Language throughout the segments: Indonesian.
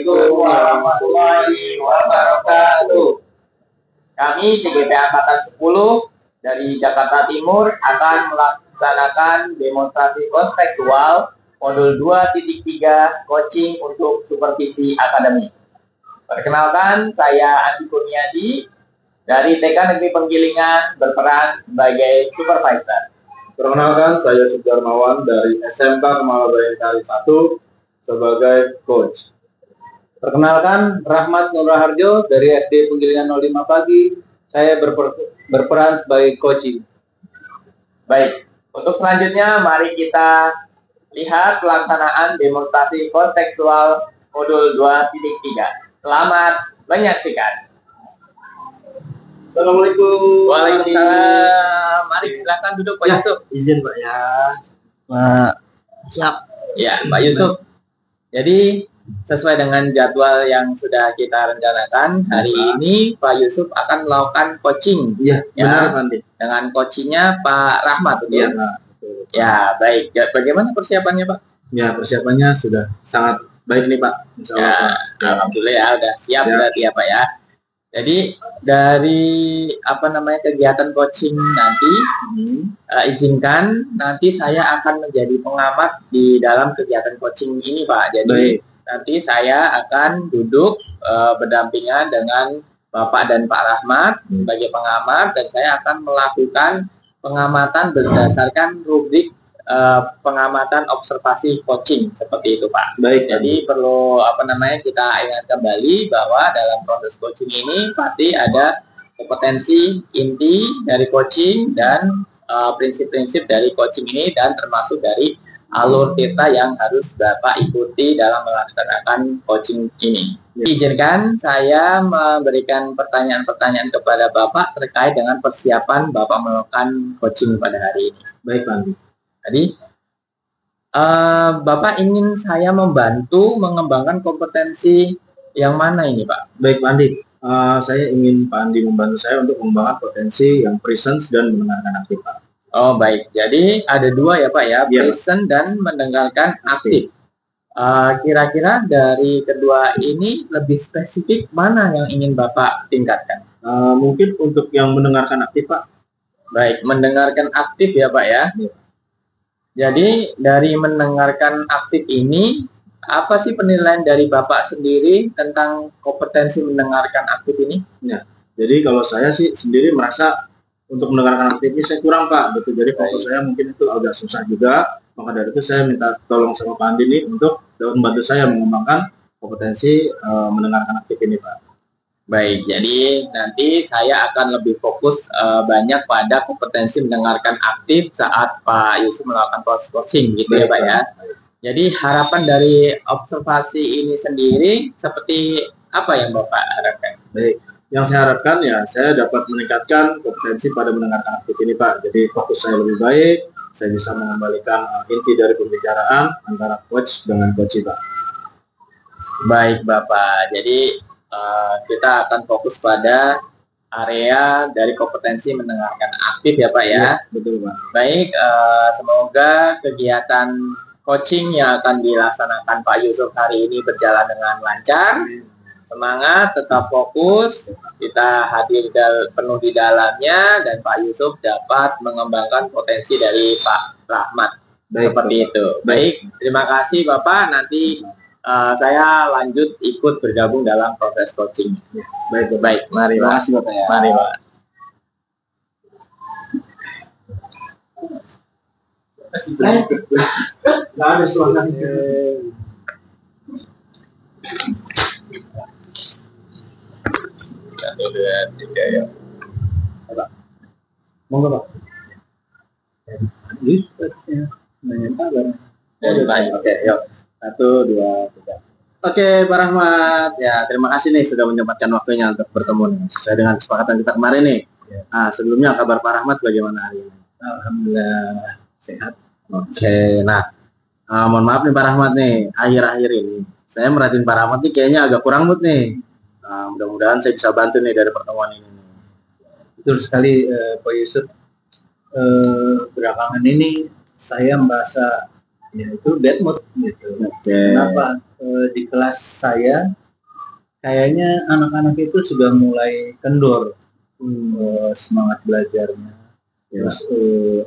Assalamualaikum warahmatullahi wabarakatuh. Kami CGP Angkatan 10 dari Jakarta Timur akan melaksanakan demonstrasi kontekstual modul 2.3 coaching untuk supervisi akademik. Perkenalkan, saya Andi Kurniadi dari TK Negeri Penggilingan berperan sebagai supervisor. Perkenalkan, saya Sudarmawan dari SMK Kemala Bayangkari 1 sebagai coach. Perkenalkan, Rahmat Nur Raharjo dari SD Penggilingan 05 Pagi. Saya berperan sebagai coaching. Baik, untuk selanjutnya mari kita lihat pelaksanaan demonstrasi kontekstual modul 2.3. Selamat menyaksikan. Assalamualaikum. Waalaikumsalam. Mari silakan duduk Pak Yusuf. Izin Pak ya. Pak, siap. Ya, Pak Yusuf. Jadi sesuai dengan jadwal yang sudah kita rencanakan, hari ini Pak Yusuf akan melakukan coaching. Iya, benar nanti. Dengan coachingnya Pak Rahmat. Iya. Ya, baik. Bagaimana persiapannya Pak? Ya, persiapannya sudah sangat baik nih Pak. Ya, alhamdulillah ya, udah siap berarti ya Pak ya. Jadi dari kegiatan coaching nanti izinkan nanti saya akan menjadi pengamat di dalam kegiatan coaching ini Pak. Jadi nanti saya akan duduk berdampingan dengan Bapak dan Pak Rahmat sebagai pengamat, dan saya akan melakukan pengamatan berdasarkan rubrik pengamatan observasi coaching seperti itu Pak. Baik. Jadi perlu kita ingat kembali bahwa dalam proses coaching ini pasti ada kompetensi inti dari coaching dan prinsip-prinsip dari coaching ini, dan termasuk dari alur kita yang harus Bapak ikuti dalam melaksanakan coaching ini. Izinkan saya memberikan pertanyaan-pertanyaan kepada Bapak terkait dengan persiapan Bapak melakukan coaching pada hari ini. Baik Pak. Jadi Bapak ingin saya membantu mengembangkan kompetensi yang mana ini Pak? Baik Pak Andi, saya ingin Pak Andi membantu saya untuk mengembangkan potensi yang presence dan mendengarkan aktif Pak. Oh baik, jadi ada dua ya Pak ya, present dan mendengarkan aktif. Kira-kira dari kedua ini lebih spesifik mana yang ingin Bapak tingkatkan? Mungkin untuk yang mendengarkan aktif Pak. Baik, mendengarkan aktif ya Pak ya. Jadi dari mendengarkan aktif ini, apa sih penilaian dari Bapak sendiri tentang kompetensi mendengarkan aktif ini? Ya, jadi kalau saya sih sendiri merasa untuk mendengarkan aktif ini saya kurang Pak. Betul, jadi fokus saya mungkin itu agak susah juga. Maka dari itu saya minta tolong sama Pak Andi nih untuk membantu saya mengembangkan kompetensi mendengarkan aktif ini Pak. Baik, jadi nanti saya akan lebih fokus banyak pada kompetensi mendengarkan aktif saat Pak Yusuf melakukan proses coaching gitu ya Pak ya. Jadi harapan dari observasi ini sendiri seperti apa yang Bapak harapkan? Baik, yang saya harapkan ya saya dapat meningkatkan kompetensi pada mendengarkan aktif ini Pak. Jadi fokus saya lebih baik, saya bisa mengembalikan inti dari pembicaraan antara coach dengan coach Pak. Baik Bapak, jadi kita akan fokus pada area dari kompetensi mendengarkan aktif ya Pak ya. Ya, betul Pak. Baik, semoga kegiatan coaching yang akan dilaksanakan Pak Yusuf hari ini berjalan dengan lancar. Semangat, tetap fokus, kita hadir penuh di dalamnya, dan Pak Yusuf dapat mengembangkan potensi dari Pak Rahmat. Baik, seperti itu. Baik, terima kasih Bapak. Nanti saya lanjut ikut bergabung dalam proses coaching. Baik, mari Pak. Terima kasih Bapak ya. Mari Pak. Nggak ada suara. Satu, dua, tiga ya. Monggo Pak. Oke, yuk. 1, 2, 3. Oke, Pak Rahmat. Ya, terima kasih nih sudah menyempatkan waktunya untuk bertemu nih. Sesuai dengan kesepakatan kita kemarin nih. Nah, sebelumnya kabar Pak Rahmat bagaimana hari ini? Alhamdulillah Sehat. Oke, nah, mohon maaf nih Pak Rahmat nih, akhir-akhir ini saya merhatiin Pak Rahmat nih kayaknya agak kurang mood nih. Mudah-mudahan saya bisa bantu nih dari pertemuan ini. Betul sekali Pak Yusuf. Belakangan ini saya merasa ya itu bad mood gitu. Oke. Kenapa? di kelas saya kayaknya anak-anak itu sudah mulai kendor semangat belajarnya. Terus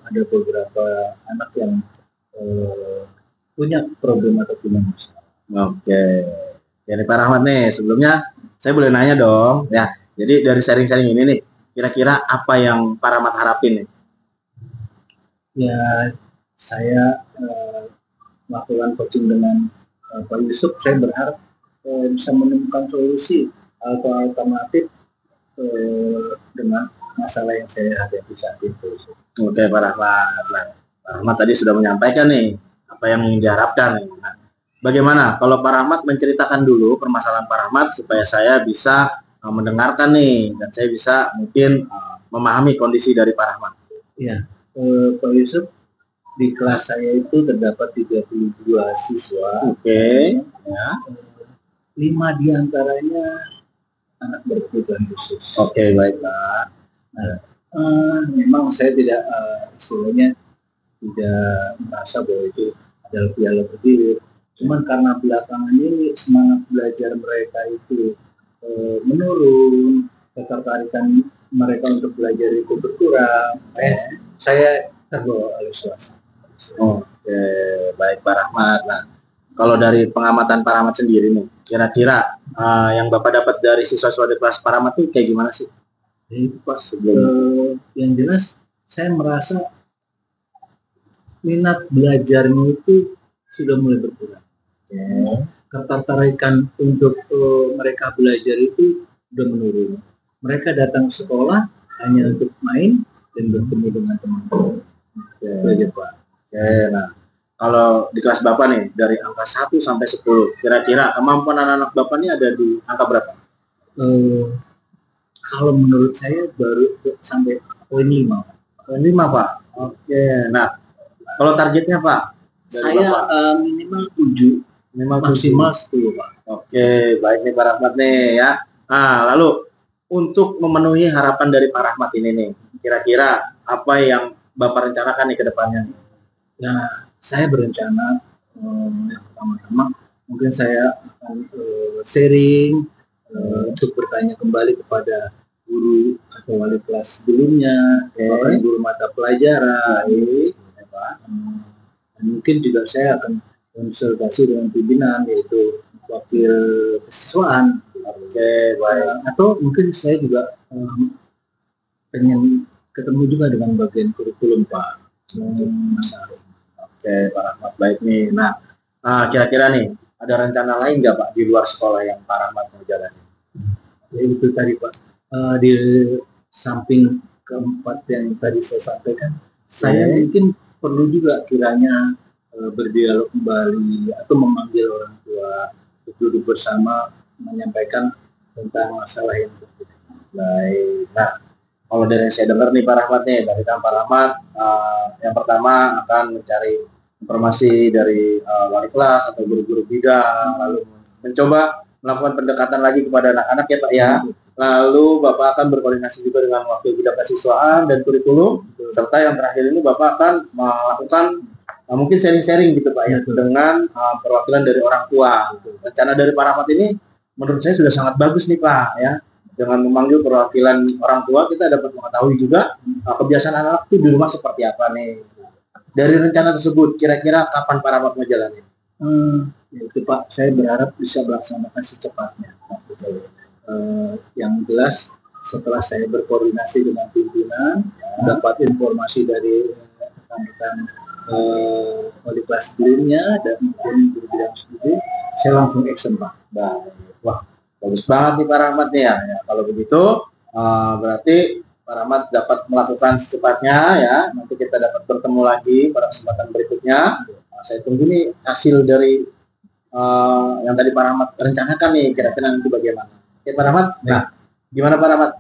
ada beberapa anak yang punya problem atau punya masalah. Oke. Jadi Pak Rahmat nih, sebelumnya saya boleh nanya dong, ya. Jadi dari sharing-sharing ini nih, kira-kira apa yang Pak Rahmat harapin nih? Ya, saya melakukan coaching dengan Pak Yusuf. Saya berharap bisa menemukan solusi atau alternatif dengan masalah yang saya hadapi saat itu. Oke Pak Rahmat. Nah, Pak Rahmat tadi sudah menyampaikan nih apa yang diharapkan. Nah, bagaimana kalau Pak Rahmat menceritakan dulu permasalahan Pak Rahmat supaya saya bisa mendengarkan nih dan saya bisa mungkin memahami kondisi dari Pak Rahmat. Iya, Pak Yusuf, di kelas saya itu terdapat 32 siswa. Oke. Ya. 5 diantaranya anak berkebutuhan khusus. Oke, baiklah. Nah, memang saya tidak istilahnya tidak merasa bahwa itu adalah piala berdiri. Cuman karena belakangan ini semangat belajar mereka itu menurun, ketertarikan mereka untuk belajar itu berkurang. Saya terbawa oleh suasana. Oke, baik Pak Rahmat. Nah, kalau dari pengamatan Pak Rahmat sendiri nih, kira-kira yang Bapak dapat dari siswa-siswa di kelas Pak Rahmat itu kayak gimana sih? Pak, yang jelas saya merasa minat belajarnya itu sudah mulai berkurang. Ketertarikan untuk mereka belajar itu sudah menurun. Mereka datang ke sekolah hanya untuk main dan bertemu dengan teman-teman. Belajar Pak. Oke, nah kalau di kelas Bapak nih dari angka 1 sampai 10, kira-kira kemampuan anak-anak Bapak nih ada di angka berapa? Kalau menurut saya baru sampai poin 5. Poin 5 Pak. Oke, nah kalau targetnya Pak? Saya minimal 7, maksimal 10 Pak. Oke, baik nih Pak Rahmat nih ya. Nah, lalu untuk memenuhi harapan dari Pak Rahmat ini nih, kira-kira apa yang Bapak rencanakan nih ke depannya? Nah, saya berencana yang pertama-tama mungkin saya akan sharing untuk bertanya kembali kepada guru atau wali kelas sebelumnya, guru mata pelajaran, dan mungkin juga saya akan konsultasi dengan pimpinan yaitu wakil kesiswaan. Oke, baik. Atau mungkin saya juga pengen ketemu juga dengan bagian kurikulum Pak. Oke, Pak Rahmat, baik nih. Nah, kira-kira nih ada rencana lain nggak Pak di luar sekolah yang Pak Rahmat mau jalani? Ya itu tadi Pak, di samping keempat yang tadi saya sampaikan, saya mungkin perlu juga kiranya berdialog kembali atau memanggil orang tua untuk duduk bersama menyampaikan tentang masalah yang terjadi. Baik. Nah, kalau dari yang saya dengar nih Pak Rahmat nih, dari Pak Rahmat yang pertama akan mencari informasi dari wali kelas atau guru-guru bidang, lalu mencoba melakukan pendekatan lagi kepada anak-anak ya Pak ya. Lalu Bapak akan berkoordinasi juga dengan wakil bidang kesiswaan dan kurikulum, serta yang terakhir ini Bapak akan melakukan mungkin sharing-sharing gitu Pak ya, dengan perwakilan dari orang tua. Rencana dari Pak Rahmat ini menurut saya sudah sangat bagus nih Pak ya. Dengan memanggil perwakilan orang tua, kita dapat mengetahui juga kebiasaan anak itu di rumah seperti apa nih. Dari rencana tersebut, kira-kira kapan Pak Rahmat mau jalani? Itu Pak, saya berharap bisa melaksanakan secepatnya. Yang jelas setelah saya berkoordinasi dengan pimpinan, dapat informasi dari rekan-rekan wali kelas sebelumnya dan mungkin guru bidang studi, saya langsung action Pak. Wah, bagus banget nih Pak Rahmat nih ya. Kalau begitu berarti Pak Rahmat dapat melakukan secepatnya ya. Nanti kita dapat bertemu lagi pada kesempatan berikutnya. Saya tunggu nih hasil dari yang tadi Pak Rahmat rencanakan nih, kira-kira nanti bagaimana. Oke Pak Rahmat, nah gimana Pak Rahmat?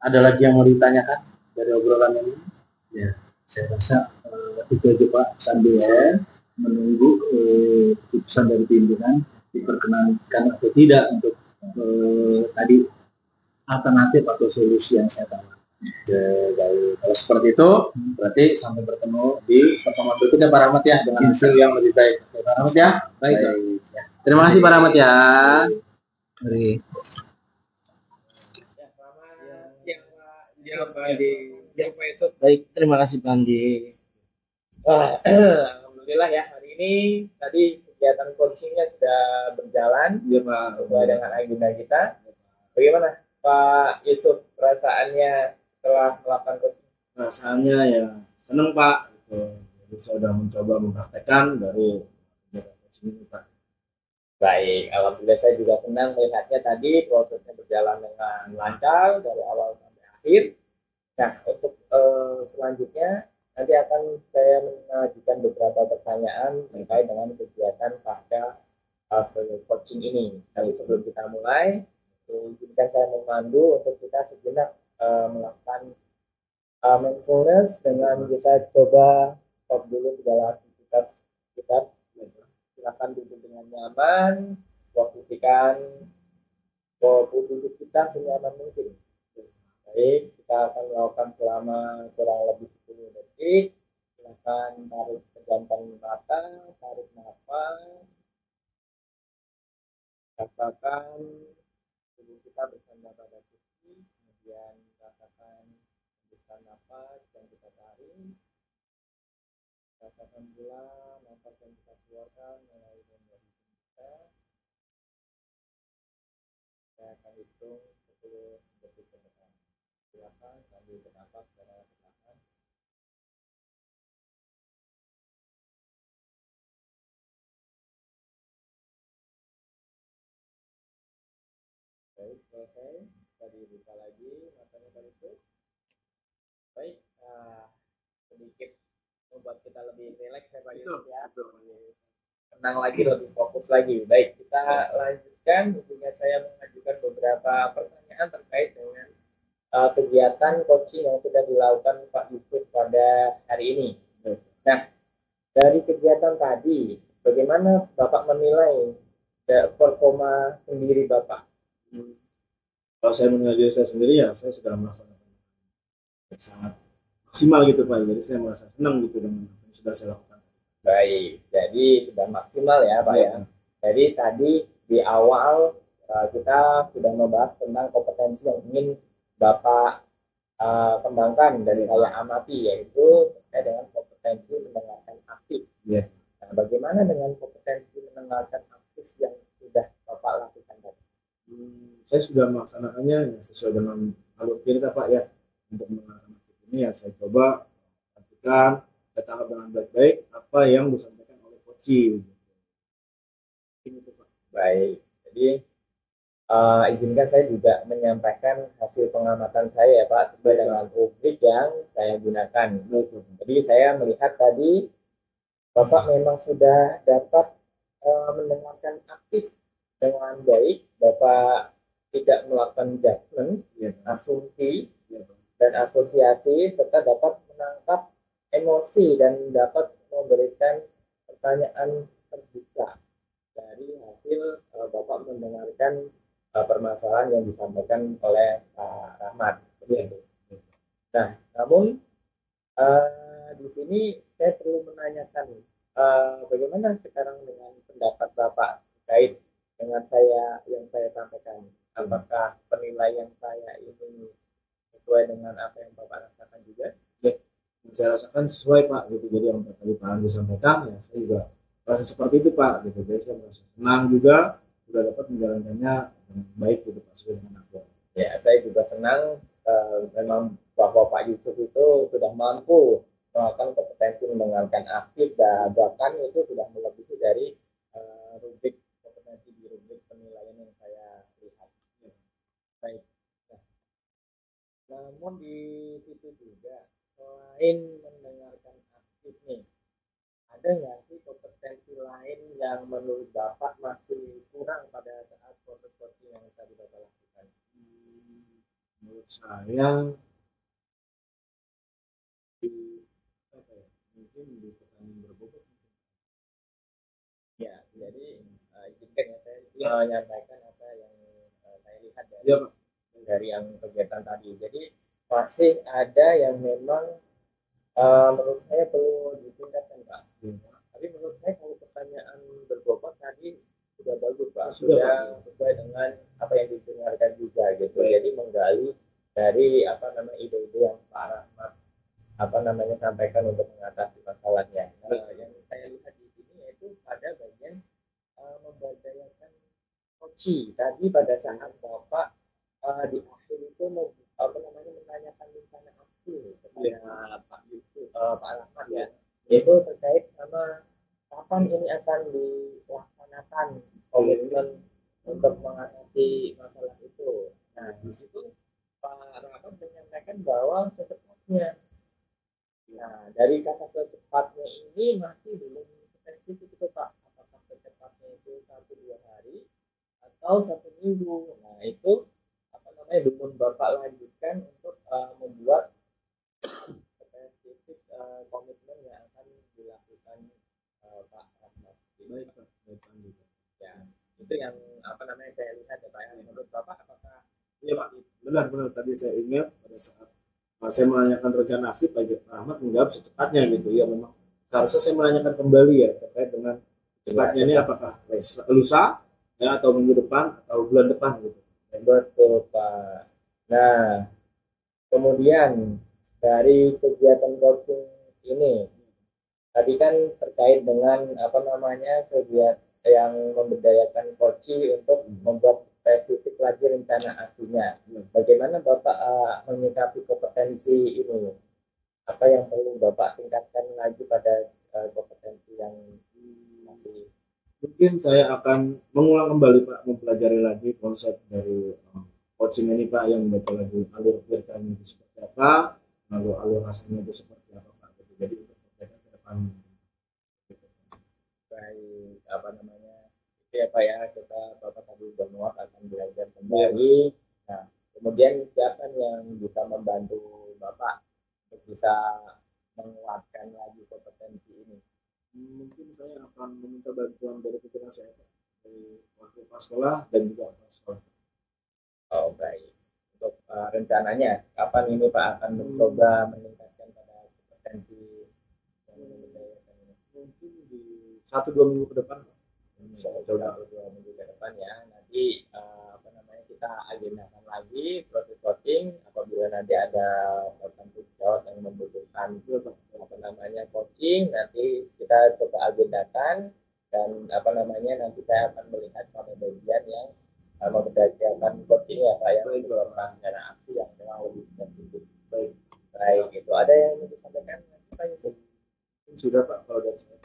Ada lagi yang mau ditanyakan dari obrolan ini? Ya, saya rasa itu aja Pak, sambil menunggu keputusan dari pimpinan diperkenankan atau tidak untuk tadi alternatif atau solusi yang saya tawarkan. Baik. Kalau seperti itu, berarti sampai bertemu di pertemuan berikutnya Pak Rahmat ya, dengan hasil yang lebih baik. Pak Rahmat ya, baik. Ya. Terima kasih Pak Rahmat ya. Mari. Ya, selamat siang Pak. Siang Pak Andi. Ya, Pak Yusuf. Baik, terima kasih Pak Andi. Wah, alhamdulillah ya hari ini tadi kegiatan coachingnya sudah berjalan sesuai dengan agenda kita. Bagaimana Pak Yusuf perasaannya setelah melakukan coaching? Perasaannya ya senang Pak. Gitu. Jadi saya sudah mencoba mempraktekkan dari kegiatan coaching ini Pak. Baik, alhamdulillah saya juga senang melihatnya tadi prosesnya berjalan dengan lancar dari awal sampai akhir. Nah, untuk selanjutnya nanti akan saya mengajukan beberapa pertanyaan terkait dengan kegiatan pasca coaching ini. Tapi sebelum kita mulai, izinkan saya memandu untuk kita sejenak melakukan mindfulness dengan kita coba stop dulu segala aktivitas kita. Silakan duduk dengan nyaman, posisikan duduk kita senyaman mungkin. Baik, kita akan melakukan selama kurang lebih 10 detik. Silakan tarik, pejamkan mata, tarik nafas, rasakan tubuh kita bersandar pada kursi, kemudian rasakan hembuskan nafas yang kita tarik, rasakan pula nafas yang kita keluarkan melalui dari kita. Saya akan hitung 10 detik ke depan. Silakan sambil bernapas secara perlahan. Baik, selesai. Tadi buka lagi matanya Pak Yusuf. Baik, sedikit membuat kita lebih rileks ya Pak Yusuf ya. Tenang lagi, lebih fokus lagi. Baik, kita lanjutkan. Tentunya saya mengajukan beberapa pertanyaan terkait dengan kegiatan coaching yang sudah dilakukan Pak Yusuf pada hari ini. Nah, dari kegiatan tadi, bagaimana Bapak menilai performa sendiri Bapak? Kalau saya menilai diri saya sendiri ya saya sudah melaksanakan sangat maksimal gitu Pak. Jadi saya merasa senang gitu dengan apa yang sudah saya lakukan. Baik, jadi sudah maksimal ya Pak ya. Jadi tadi di awal kita sudah membahas tentang kompetensi yang ingin Bapak kembangkan dari saya amati, yaitu terkait dengan kompetensi mendengarkan aktif. Yeah. Nah, bagaimana dengan kompetensi mendengarkan aktif yang sudah Bapak lakukan tadi? Saya sudah melaksanakannya ya, sesuai dengan alur kita Pak ya. Untuk mendengarkan aktif ini ya saya coba perhatikan, saya tangkap dengan baik-baik apa yang disampaikan oleh coaching. Ini tuh Pak. Baik, jadi izinkan saya juga menyampaikan hasil pengamatan saya ya Pak sesuai dengan rubrik yang saya gunakan. Jadi saya melihat tadi Bapak memang sudah dapat mendengarkan aktif dengan baik. Bapak tidak melakukan judgment, asumsi, dan asosiasi, serta dapat menangkap emosi dan dapat memberikan pertanyaan terbuka dari hasil Bapak mendengarkan permasalahan yang disampaikan oleh Pak Rahmat. Nah, namun di sini saya perlu menanyakan bagaimana sekarang dengan pendapat Bapak terkait dengan yang saya sampaikan. Apakah penilaian saya ini sesuai dengan apa yang Bapak rasakan juga? Ya, saya rasakan sesuai Pak gitu. Jadi yang tadi Pak Andi sampaikan ya saya juga merasa seperti itu Pak gitu. Jadi saya merasa senang juga sudah dapat menjalankannya dengan baik gitu Pak sesuai dengan aku. Ya, saya juga senang memang bahwa Pak Yusuf itu sudah mampu melakukan kompetensi mendengarkan aktif dan bahkan itu sudah melebihi dari rubrik kompetensi di rubrik penilaian yang saya lihat. Baik. Nah, namun di situ juga selain mendengarkan aktif nih, ada nggak sih kompetensi lain yang menurut Bapak masih kurang pada saat proses coaching yang tadi Bapak lakukan? Menurut saya mungkin di pertanyaan berbobot. Ya, jadi izinkan ya saya menyampaikan apa yang saya lihat dari yang kegiatan tadi. Jadi masih ada yang memang menurut saya perlu ditingkatkan Pak. Tapi menurut saya kalau pertanyaan berbobot tadi sudah sudah sesuai dengan apa yang didengarkan juga gitu. Jadi menggali dari apa namanya ide-ide yang Pak Rahmat apa namanya sampaikan untuk mengatasi masalahnya. Yang saya lihat di sini yaitu pada bagian memberdayakan koci. Tadi pada saat Bapak di akhir itu apa namanya menanyakan rencana aksi kepada Pak Yusuf, Pak Rahmat ya, itu terkait sama kapan ini akan dilaksanakan komitmen untuk mengatasi masalah itu. Nah di situ Pak Rahmat menyampaikan bahwa secepatnya. Nah dari kata secepatnya ini masih belum spesifik itu Pak. Apakah secepatnya itu 1-2 hari atau 1 minggu? Nah itu apa namanya belum Bapak lanjutkan untuk membuat spesifik komitmen yang akan dilakukan Pak Rahmat. Baik Pak. Ya, itu yang apa namanya saya lihat ya Pak. Menurut Bapak apakah Iya Pak, benar tadi saya ingat pada saat saya menanyakan rencana aksi Pak Rahmat menjawab secepatnya gitu ya, memang seharusnya saya menanyakan kembali ya terkait dengan cepatnya ini apakah lusa ya atau minggu depan atau bulan depan gitu. betul Pak. Nah kemudian dari kegiatan coaching ini tadi kan terkait dengan apa namanya kegiatan yang memberdayakan koci untuk membuat spesifik lagi rencana aksinya. Bagaimana Bapak menyikapi kompetensi ini? Apa yang perlu Bapak tingkatkan lagi pada kompetensi yang masih? Mungkin saya akan mengulang kembali Pak, mempelajari lagi konsep dari coaching ini Pak, yang membaca lagi alur ceritanya itu seperti apa, lalu alur hasilnya itu seperti apa Pak. Jadi untuk perbaikan ke depan. Baik, apa namanya itu ya Pak ya, kita Bapak tadi bermuat akan belajar kembali. Nah kemudian siapa yang bisa membantu Bapak untuk bisa menguatkan lagi kompetensi ini? Mungkin saya akan meminta bantuan dari pikiran saya Pak, dari waktu pas sekolah dan juga pas sekolah. Oh baik, untuk rencananya kapan ini Pak akan mencoba meningkatkan pada kompetensi yang memberdayakan ini? Mungkin di 1-2 minggu ke depan. Sudah 2 minggu ke depan ya. Nanti apa namanya kita agendakan lagi proses coaching. Apabila nanti ada tertentu jawab yang membutuhkan apa namanya coaching, nanti kita coba agendakan dan apa namanya nanti saya akan melihat pada bagian yang memberdayakan coaching ya Pak ya, untuk rencana aksi yang memang lebih spesifik. Baik itu ada yang ingin disampaikan Pak Yusuf? Sudah Pak, kalau dari saya.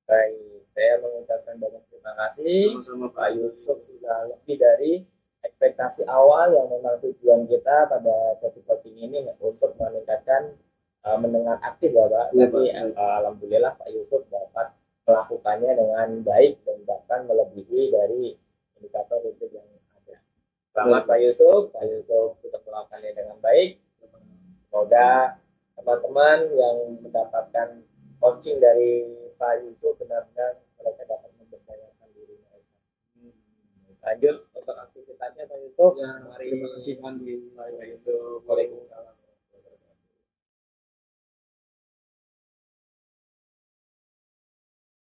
Baik, saya mengucapkan banyak terima kasih Sama-sama Pak Yusuf, sudah lebih dari ekspektasi awal yang memang tujuan kita pada sesi coaching ini untuk meningkatkan mendengar aktif ya Pak. Ya, Tapi alhamdulillah Pak Yusuf dapat melakukannya dengan baik dan bahkan melebihi dari indikator rutin yang ada. Selamat Pak Yusuf sudah melakukannya dengan baik. Semoga teman-teman yang mendapatkan coaching dari Pak Yusuf benar-benar mereka dapat memberdayakan diri mereka. Lanjut untuk aktivitasnya Pak Yusuf. Ya, Mari terima kasih Andi. Pak Yusuf. Waalaikumsalam.